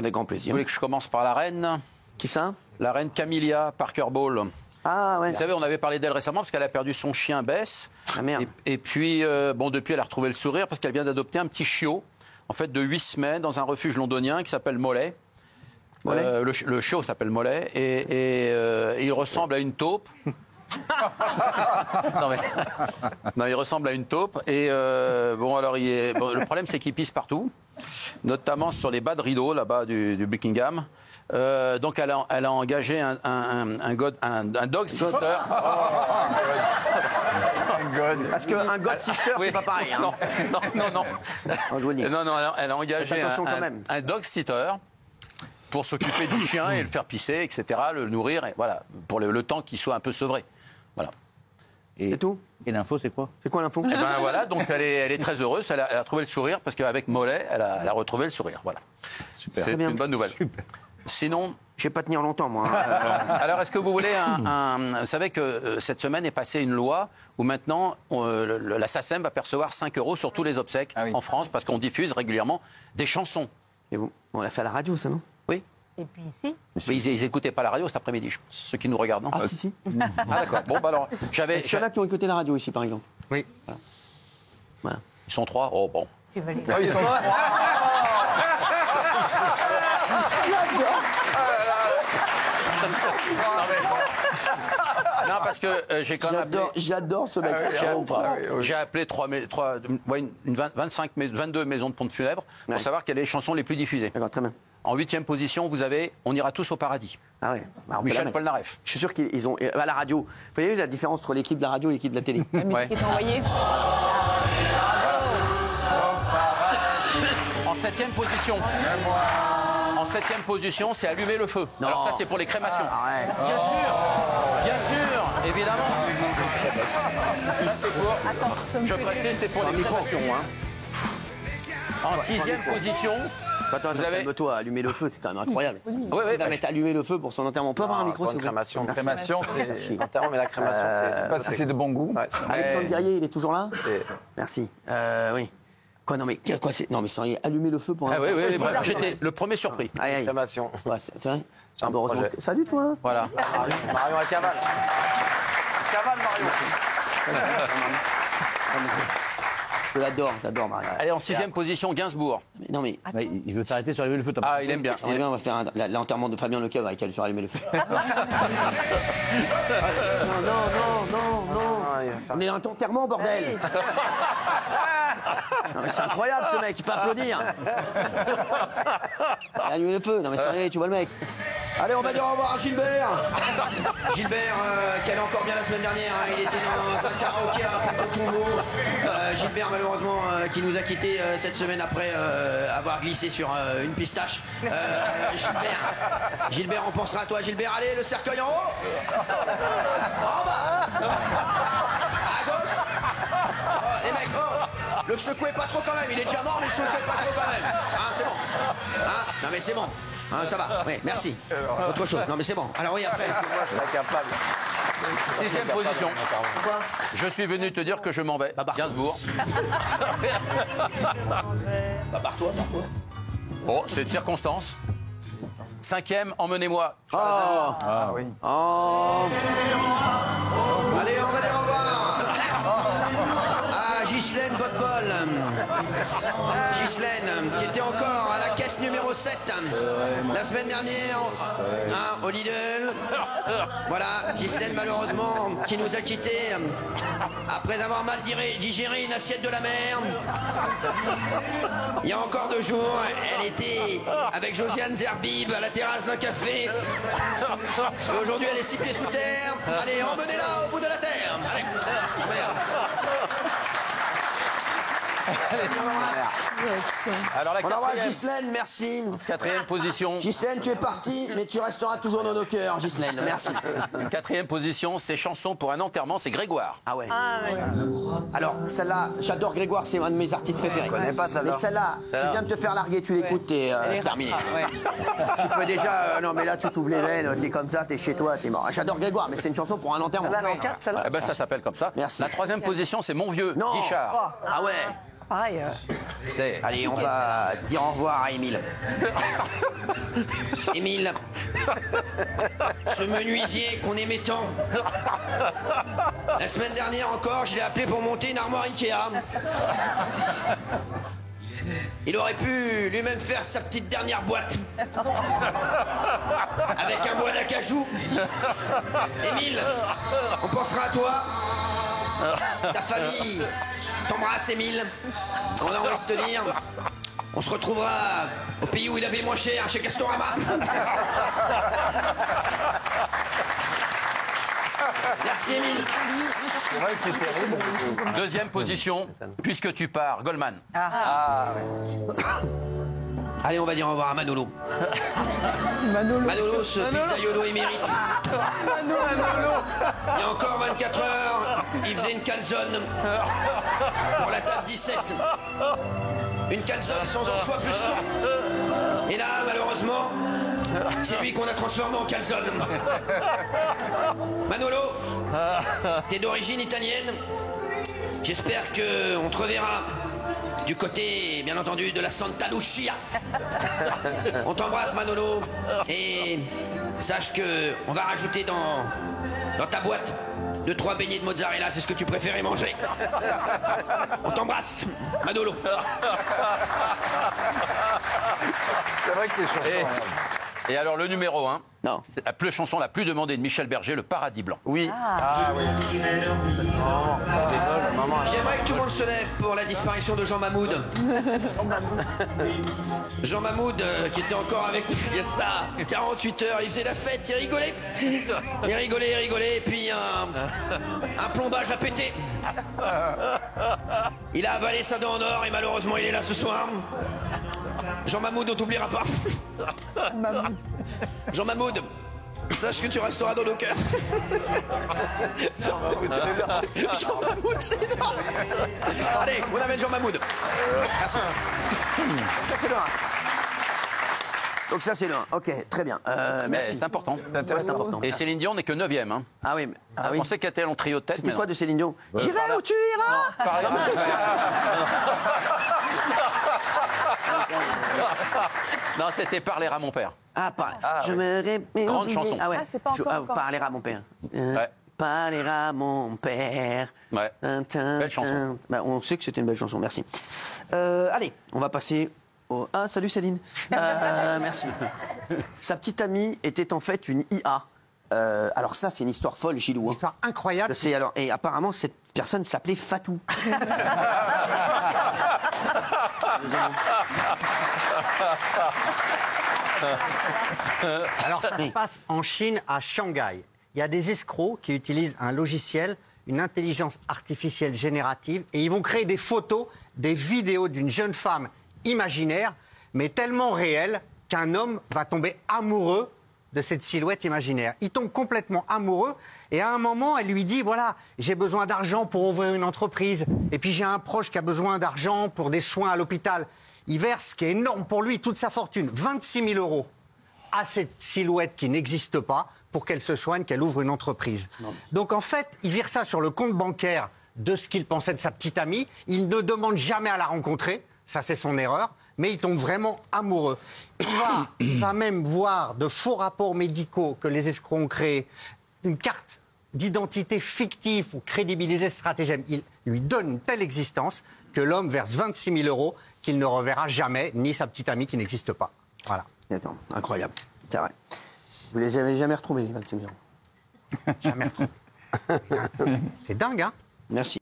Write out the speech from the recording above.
Avec grand Vous plaisir. voulez que je commence par la reine? Qui ça? La reine Camilla Parker Bowles. Ah ouais. Vous savez, on avait parlé d'elle récemment parce qu'elle a perdu son chien Bess. Ah merde. Et puis, bon, depuis, elle a retrouvé le sourire parce qu'elle vient d'adopter un petit chiot, en fait, de 8 semaines dans un refuge londonien qui s'appelle Mollet. Mollet Le chiot s'appelle Mollet et il ressemble à une taupe. non, il ressemble à une taupe. Et bon, alors, le problème, c'est qu'il pisse partout, notamment sur les bas de rideau, là-bas du Buckingham. Donc, elle a engagé un dog sister. Parce qu'un God Sister, Oui. c'est pas pareil. Hein. Non. Non, elle a engagé Faites attention quand même. un dog sitter pour s'occuper du chien et le faire pisser, etc., le nourrir, et voilà, pour le temps qu'il soit un peu sevré. Voilà. C'est tout? Et l'info, c'est quoi? C'est quoi l'info? Et ben voilà, donc elle est très heureuse, elle a trouvé le sourire, parce qu'avec Mollet, elle a retrouvé le sourire. Voilà. Super. C'est Très bien. une bonne nouvelle. Sinon, Je vais pas tenir longtemps, moi. alors est-ce que vous voulez vous savez que cette semaine est passée une loi où maintenant la SACEM va percevoir 5 € sur tous les obsèques en France, parce qu'on diffuse régulièrement des chansons. Et vous, on l'a fait à la radio, ça, non? Oui. Et puis ici, Mais ils n'écoutaient pas la radio cet après-midi, je pense, ceux qui nous regardent. Non Ah, si. Ah, d'accord. Bon, bah alors, Est-ce qu'il y en a qui ont écouté la radio ici, par exemple? Oui. Voilà. Ils sont 3. Oh, bon. tu vas les... Ah, ils sont... Non, parce que j'ai quand même appelé... J'adore ce mec. J'ai appelé 22 maisons de pompes funèbres pour Ouais. savoir quelles sont les chansons les plus diffusées. D'accord, très bien. En 8e position, vous avez On ira tous au paradis. Ah ouais. Bah, on peut la Michel mettre. Polnareff. Je suis sûr qu'ils ont. À la radio. Vous voyez la différence entre l'équipe de la radio et l'équipe de la télé? La musique Ouais. est envoyée. En 7e position. En 7e position, c'est Allumer le feu. Non. Alors ça, c'est pour les crémations. Ouais. Bien sûr, évidemment. Ça, c'est pour... Attends, ça me Je fait précise, c'est pour les crémations. En 6e position... Attends, Vous avez- calme-toi, allumer le feu, c'est quand même incroyable. Oui, Il va bah, mettre allumer le feu pour son enterrement. On peut avoir un micro, s'il vous plaît? crémation. Merci. Crémation, c'est enterrement, mais la crémation, c'est pas Ça, c'est de bon goût. Ouais, Alexandre Guerrier, il est toujours là? c'est- Merci. Oui. Quoi, non, mais quoi, c'est. Non, mais sans allumer le feu pour un. Ah oui, bref, j'étais le premier surpris. Aïe, aïe. crémation. Ouais, c'est vrai? C'est un Ah, bah, heureusement projet. que- Salut, toi. Voilà. Marion à cavale. Cavale, Marion. Je j'adore, Marie. Allez, en 6e position, Gainsbourg. Non, mais. Ouais, il veut s'arrêter sur allumer le feu. t'as pas Ah, il aime bien. On on va faire l'enterrement de Fabien Lecoeuvre avec elle sur allumer le feu. non. Ah, il va faire- On est dans ton enterrement, bordel. Non, mais c'est incroyable, ce mec, il faut applaudir. Allumer le feu. Non, mais sérieux, tu vois le mec. Allez, on va dire au revoir à Gilbert. Gilbert, qui allait encore bien la semaine dernière, hein, il était dans un karaoké à Porto-Tumbo. Gilbert, malheureusement, qui nous a quittés cette semaine après avoir glissé sur une pistache. Gilbert, on pensera à toi, Gilbert. Allez, le cercueil en haut. En bas. À gauche. Oh, les mecs, le secouez pas trop quand même. Il est déjà mort, mais le secouez pas trop quand même. Hein, c'est bon. Hein, non, mais c'est bon. Hein, ça va. Oui, merci. Autre chose. Non, mais c'est bon. Alors oui, après. Moi, je suis incapable. 6e position. Pourquoi? Je suis venu te dire que je m'en vais. Bah, Gainsbourg. Bah, barre-toi. Bon, c'est de circonstance. 5e, Emmenez-moi. Oh. Ah oui. Oh. Allez, on va dire au revoir. Ah, Ghislaine Botbol. Ghislaine, qui était encore à la caisse numéro 7 la semaine dernière, hein, au Lidl. Voilà, Ghislaine, malheureusement, qui nous a quittés après avoir mal digéré une assiette de la mer. Il y a encore 2 jours, elle était avec Josiane Zerbib à la terrasse d'un café. Et aujourd'hui, elle est 6 pieds sous terre. Allez, emmenez-la au bout de la terre. Allez, emmenez-la. Alors la On envoie 4e, Ghislaine, merci. 4e position. Ghislaine, tu es partie, mais tu resteras toujours dans nos cœurs, Ghislaine. Merci. 4e position, c'est Chanson pour un enterrement, c'est Grégoire. Ah ouais. Alors, celle-là, j'adore Grégoire, c'est un de mes artistes préférés. Je connais pas celle-là. Mais celle-là, tu viens de te faire larguer, tu l'écoutes, t'es terminé. Tu peux déjà, non mais là tu t'ouvres les veines, t'es comme ça, t'es chez toi, t'es mort. J'adore Grégoire, mais c'est une chanson pour un enterrement. Eh ben ça s'appelle comme ça. Merci. La 3e position, c'est Mon Vieux, Non. Guichard. Ah ouais. Pareil. C'est... Allez, on va dire au revoir à Émile. Émile, ce menuisier qu'on aimait tant. La semaine dernière encore, je l'ai appelé pour monter une armoire Ikea. Il aurait pu lui-même faire sa petite dernière boîte. Avec un bois d'acajou. Émile, on pensera à toi. Ta famille t'embrasse, Émile. On a envie de te dire, on se retrouvera au pays où il avait moins cher, chez Castorama. Merci, Émile. C'est vrai que c'est terrible. Deuxième position, puisque tu pars, Goldman. Allez, on va dire au revoir à Manolo. Manolo, ce pizzaiolo émérite. Il y a encore 24 heures, il faisait une calzone pour la table 17. Une calzone sans anchois plus thon. Et là, malheureusement, c'est lui qu'on a transformé en calzone. Manolo, t'es d'origine italienne. J'espère qu'on te reverra du côté, bien entendu, de la Santa Lucia. On t'embrasse, Manolo. Et sache que on va rajouter dans ta boîte 2-3 beignets de mozzarella, c'est ce que tu préférais manger. On t'embrasse, Manolo. C'est vrai que c'est chaud. Et alors le numéro 1, Non. la chanson la plus demandée de Michel Berger, Le Paradis Blanc. Oui. Oui. J'aimerais que tout le monde se lève pour la disparition de Jean Mahmoud. Jean Mahmoud, qui était encore avec nous il y a de ça 48 heures, il faisait la fête, il rigolait. Il rigolait, et puis un plombage a pété. Il a avalé sa dent en or et malheureusement il est là ce soir. Jean Mahmoud, on t'oubliera pas. Jean Mahmoud, sache que tu resteras dans nos cœurs. Jean Mahmoud, c'est énorme. Allez, on amène Jean Mahmoud. Merci. Ça, c'est le 1. Donc ça, c'est le 1. Ok, très bien. Merci. C'est important. Ouais, c'est important. Et Céline Dion n'est que 9e. Hein. Ah oui, ah oui. On sait qu'elle était en trio de tête. C'était quoi de Céline Dion? J'irai où tu iras. Pareil. Non, c'était Parler à mon père. Ah, je me répète. Grande chanson. Ah ouais. Ah, c'est pas encore. Parler à mon père. Ouais. Parler à mon père. Ouais. Belle chanson. Bah, on sait que c'était une belle chanson, merci. Allez, on va passer au... Ah, salut Céline. Merci. Sa petite amie était en fait une IA. Alors ça, c'est une histoire folle, Gilou. Hein. Histoire incroyable. Je sais, alors, et apparemment, cette personne s'appelait Fatou. Alors ça se passe en Chine, à Shanghai. Il y a des escrocs qui utilisent un logiciel, une intelligence artificielle générative, et ils vont créer des photos, des vidéos d'une jeune femme imaginaire, mais tellement réelle qu'un homme va tomber amoureux de cette silhouette imaginaire. Il tombe complètement amoureux et à un moment, elle lui dit, voilà, j'ai besoin d'argent pour ouvrir une entreprise et puis j'ai un proche qui a besoin d'argent pour des soins à l'hôpital. Il verse, ce qui est énorme pour lui, toute sa fortune, 26 000 euros à cette silhouette qui n'existe pas pour qu'elle se soigne, qu'elle ouvre une entreprise. Non. Donc en fait, il vire ça sur le compte bancaire de ce qu'il pensait de sa petite amie. Il ne demande jamais à la rencontrer, ça c'est son erreur, mais il tombe vraiment amoureux. Il va même voir de faux rapports médicaux que les escrocs ont créés, une carte d'identité fictive pour crédibiliser ce stratagème. Il lui donne une telle existence que l'homme verse 26 000 euros qu'il ne reverra jamais, ni sa petite amie qui n'existe pas. Voilà. Attends, incroyable, c'est vrai. Vous les avez jamais retrouvés, les 26 000 euros. Jamais retrouvé. C'est dingue, hein? Merci.